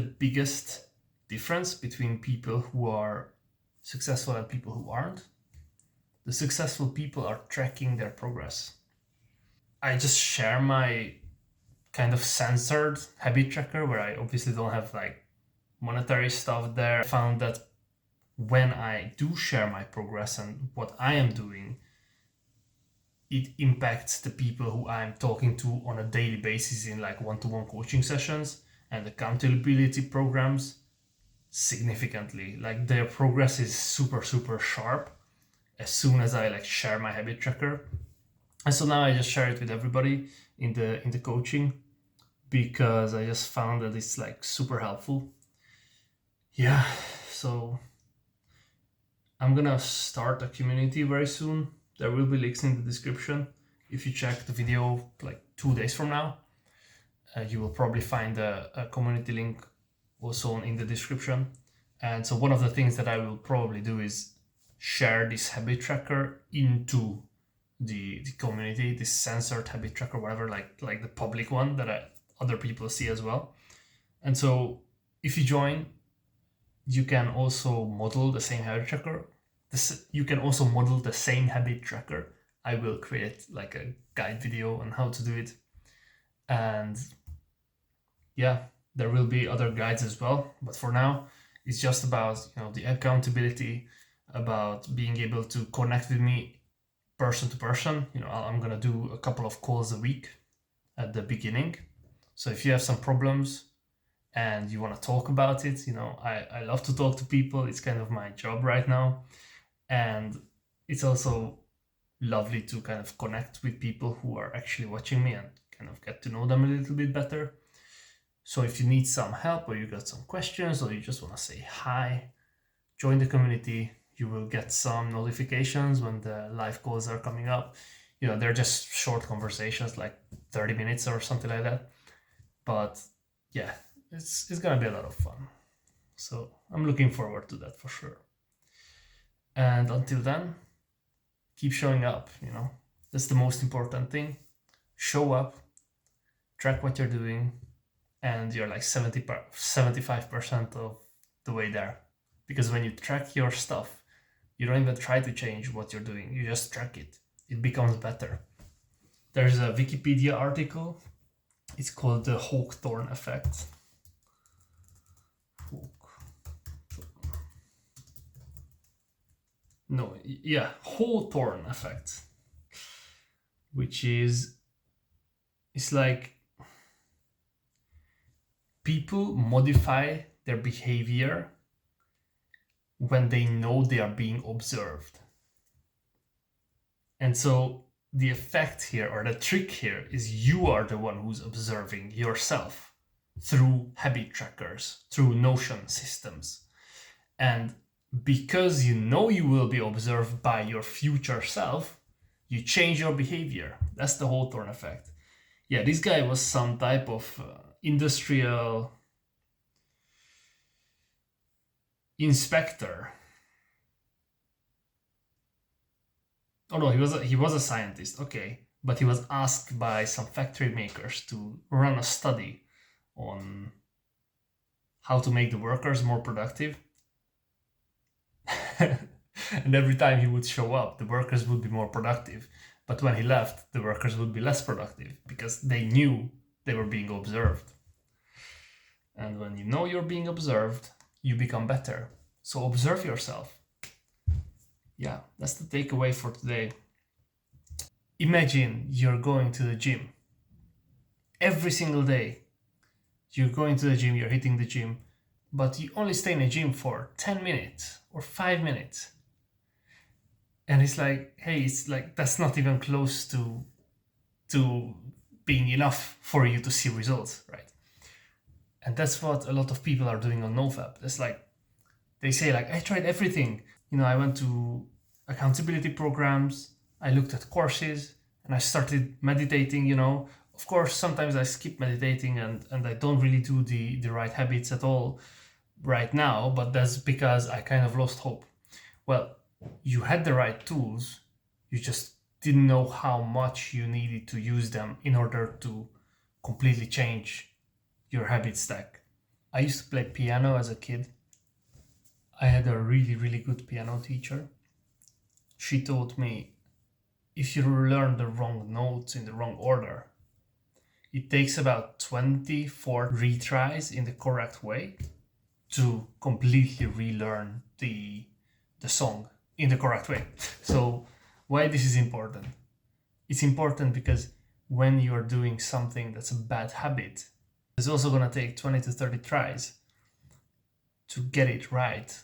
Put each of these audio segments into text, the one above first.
The biggest difference between people who are successful and people who aren't. The successful people are tracking their progress. I just share my kind of censored habit tracker where I obviously don't have like monetary stuff there. I found that when I do share my progress and what I am doing, it impacts the people who I'm talking to on a daily basis in like one-to-one coaching sessions and accountability programs significantly. Like their progress is super, super sharp as soon as I like share my habit tracker. And so now I just share it with everybody in the coaching because I just found that it's like super helpful. Yeah, so I'm gonna start a community very soon. There will be links in the description. If you check the video like 2 days from now, you will probably find a community link also in the description. And so one of the things that I will probably do is share this habit tracker into the community, this censored habit tracker, whatever, like the public one that other people see as well. And so if you join, you can also model the same habit tracker. You can also model the same habit tracker. I will create like a guide video on how to do it. And yeah, there will be other guides as well. But for now, it's just about, the accountability, about being able to connect with me person to person. I'm going to do a couple of calls a week at the beginning. So if you have some problems and you want to talk about it, I love to talk to people. It's kind of my job right now. And it's also lovely to kind of connect with people who are actually watching me and kind of get to know them a little bit better. So if you need some help or you got some questions or you just want to say hi, join the community. You will get some notifications when the live calls are coming up. They're just short conversations, like 30 minutes or something like that. But yeah, it's going to be a lot of fun. So I'm looking forward to that for sure. And until then, keep showing up, That's the most important thing. Show up, track what you're doing, and you're like 75% of the way there. Because when you track your stuff, you don't even try to change what you're doing. You just track it. It becomes better. There's a Wikipedia article. It's called the Hawthorne effect. Hawthorne effect. Which is, it's like people modify their behavior when they know they are being observed. And so the effect here, or the trick here, is you are the one who's observing yourself through habit trackers, through Notion systems. And because you know you will be observed by your future self, you change your behavior. That's the Hawthorne effect. Yeah, this guy was some type of industrial inspector. Oh no, he was a scientist, okay. But he was asked by some factory makers to run a study on how to make the workers more productive. And every time he would show up, the workers would be more productive. But when he left, the workers would be less productive because they knew they were being observed. And when you know you're being observed, you become better. So observe yourself. Yeah, that's the takeaway for today. Imagine you're going to the gym. Every single day, you're going to the gym, you're hitting the gym, but you only stay in the gym for 10 minutes or 5 minutes. And it's like, hey, it's like, that's not even close to being enough for you to see results, right? And that's what a lot of people are doing on NoFap. It's like, they say like, I tried everything. I went to accountability programs, I looked at courses, and I started meditating, Of course, sometimes I skip meditating and I don't really do the right habits at all right now, but that's because I kind of lost hope. Well, you had the right tools, you just didn't know how much you needed to use them in order to completely change your habit stack. I used to play piano as a kid. I had a really, really good piano teacher. She taught me if you learn the wrong notes in the wrong order, it takes about 24 retries in the correct way to completely relearn the song in the correct way. So why this is important? It's important because when you are doing something that's a bad habit, it's also going to take 20 to 30 tries to get it right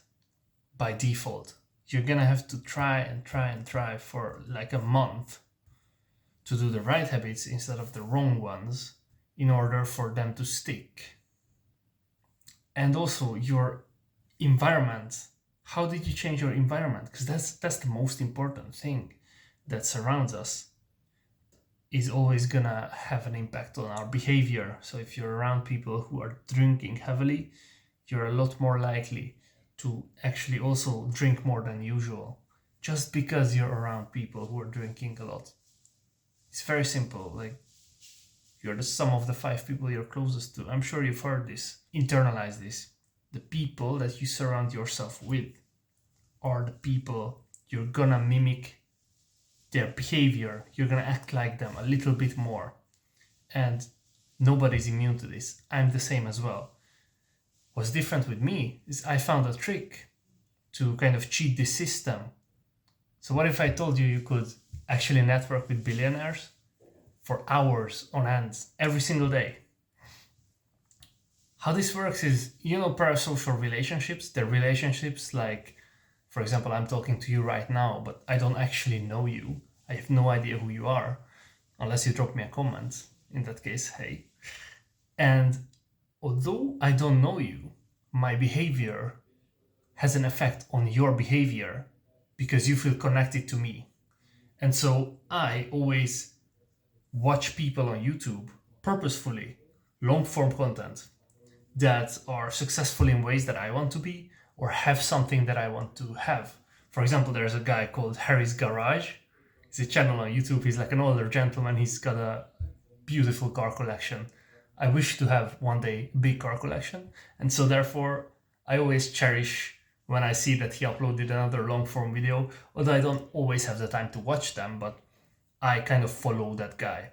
by default. You're going to have to try and try and try for like a month to do the right habits instead of the wrong ones in order for them to stick. And also your environment. How did you change your environment? Because that's the most important thing that surrounds us, is always gonna have an impact on our behavior. So if you're around people who are drinking heavily, you're a lot more likely to actually also drink more than usual, just because you're around people who are drinking a lot. It's very simple. Like, you're the sum of the 5 people you're closest to. I'm sure you've heard this. Internalize this. The people that you surround yourself with are the people you're gonna mimic their behavior. You're gonna act like them a little bit more. And nobody's immune to this. I'm the same as well. What's different with me is I found a trick to kind of cheat this system. So what if I told you could actually network with billionaires for hours on end every single day? How this works is, parasocial relationships. They're relationships like, for example, I'm talking to you right now, but I don't actually know you. I have no idea who you are, unless you drop me a comment. In that case, hey. And although I don't know you, my behavior has an effect on your behavior because you feel connected to me. And so I always watch people on YouTube purposefully, long form content that are successful in ways that I want to be or have something that I want to have. For example, there's a guy called Harry's Garage. It's a channel on YouTube. He's like an older gentleman. He's got a beautiful car collection. I wish to have one day a big car collection. And so therefore, I always cherish when I see that he uploaded another long form video, although I don't always have the time to watch them, but I kind of follow that guy.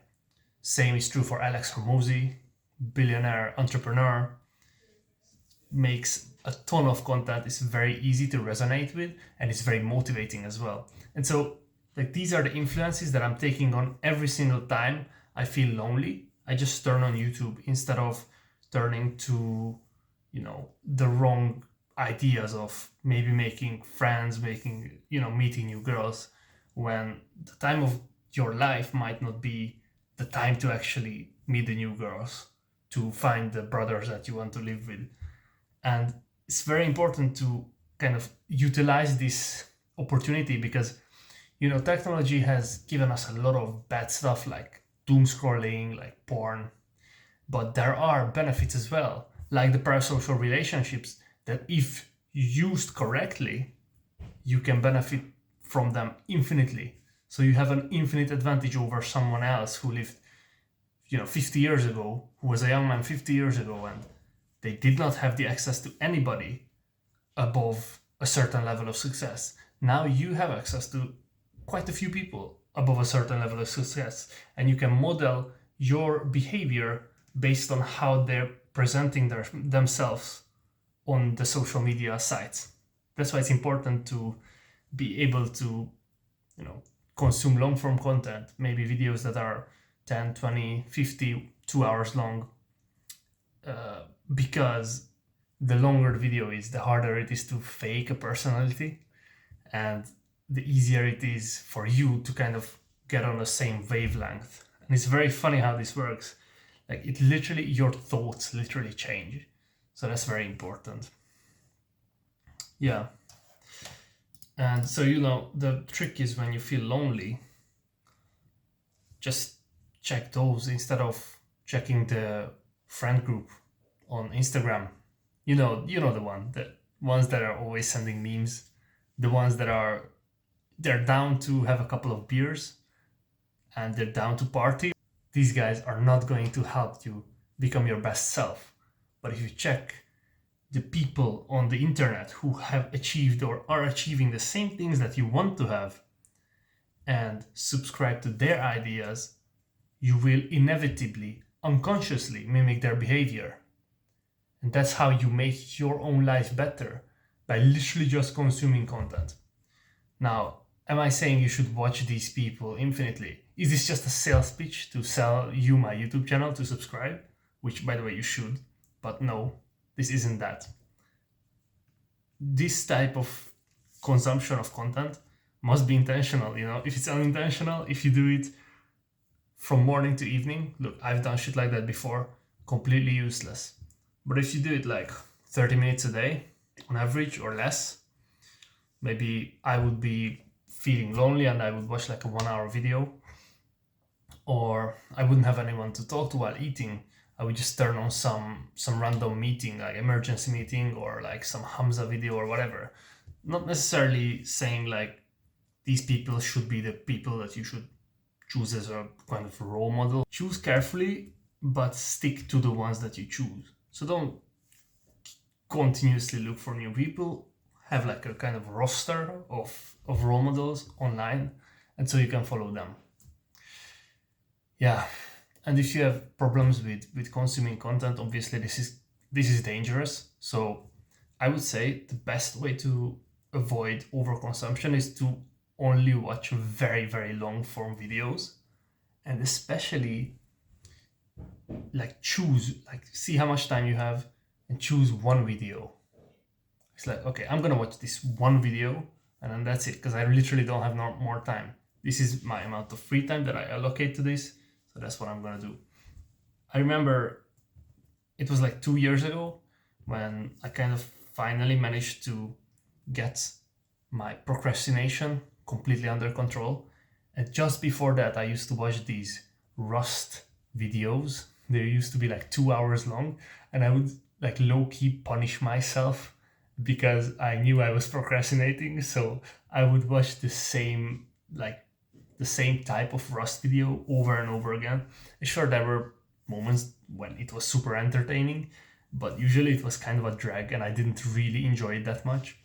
Same is true for Alex Hormozy, billionaire entrepreneur, makes a ton of content, is very easy to resonate with, and it's very motivating as well. And so, like, these are the influences that I'm taking on every single time I feel lonely. I just turn on YouTube instead of turning to, the wrong ideas of maybe making friends, meeting new girls, when the time of your life might not be the time to actually meet the new girls, to find the brothers that you want to live with. And it's very important to kind of utilize this opportunity because, technology has given us a lot of bad stuff like doom scrolling, like porn. But there are benefits as well, like the parasocial relationships that if used correctly, you can benefit from them infinitely. So you have an infinite advantage over someone else who lived, 50 years ago, who was a young man 50 years ago, and they did not have the access to anybody above a certain level of success. Now you have access to quite a few people above a certain level of success, and you can model your behavior based on how they're presenting themselves on the social media sites. That's why it's important to be able to, consume long form content, maybe videos that are 10, 20, 50, 2 hours long, because the longer the video is, the harder it is to fake a personality, and the easier it is for you to kind of get on the same wavelength. And it's very funny how this works. Like, your thoughts literally change. So that's very important. Yeah. And so, the trick is when you feel lonely, just check those instead of checking the friend group on Instagram. The ones that are always sending memes, the ones that they're down to have a couple of beers and they're down to party. These guys are not going to help you become your best self. But if you check the people on the internet who have achieved or are achieving the same things that you want to have and subscribe to their ideas, you will inevitably, unconsciously mimic their behavior. And that's how you make your own life better, by literally just consuming content. Now, am I saying you should watch these people infinitely? Is this just a sales pitch to sell you my YouTube channel to subscribe? Which, by the way, you should, but no, this isn't that. This type of consumption of content must be intentional, you know? If it's unintentional, if you do it from morning to evening, look, I've done shit like that before, completely useless. But if you do it like 30 minutes a day, on average, or less, maybe I would be feeling lonely and I would watch like a 1 hour video, or I wouldn't have anyone to talk to while eating. I would just turn on some random meeting, like emergency meeting, or like some Hamza video or whatever. Not necessarily saying like these people should be the people that you should choose as a kind of role model. Choose carefully, but stick to the ones that you choose. So don't continuously look for new people. Have like a kind of roster of role models online, and so you can follow them. Yeah, and if you have problems with consuming content, obviously this is dangerous. So I would say the best way to avoid overconsumption is to only watch very, very long form videos, and especially like see how much time you have and choose one video. It's like, okay, I'm gonna watch this one video and then that's it, because I literally don't have more time. This is my amount of free time that I allocate to this, so that's what I'm gonna do. I remember it was like 2 years ago when I kind of finally managed to get my procrastination completely under control. And just before that, I used to watch these Rust videos. They used to be like 2 hours long, and I would like low-key punish myself because I knew I was procrastinating. So I would watch the same type of Rust video over and over again. And sure, there were moments when it was super entertaining, but usually it was kind of a drag and I didn't really enjoy it that much.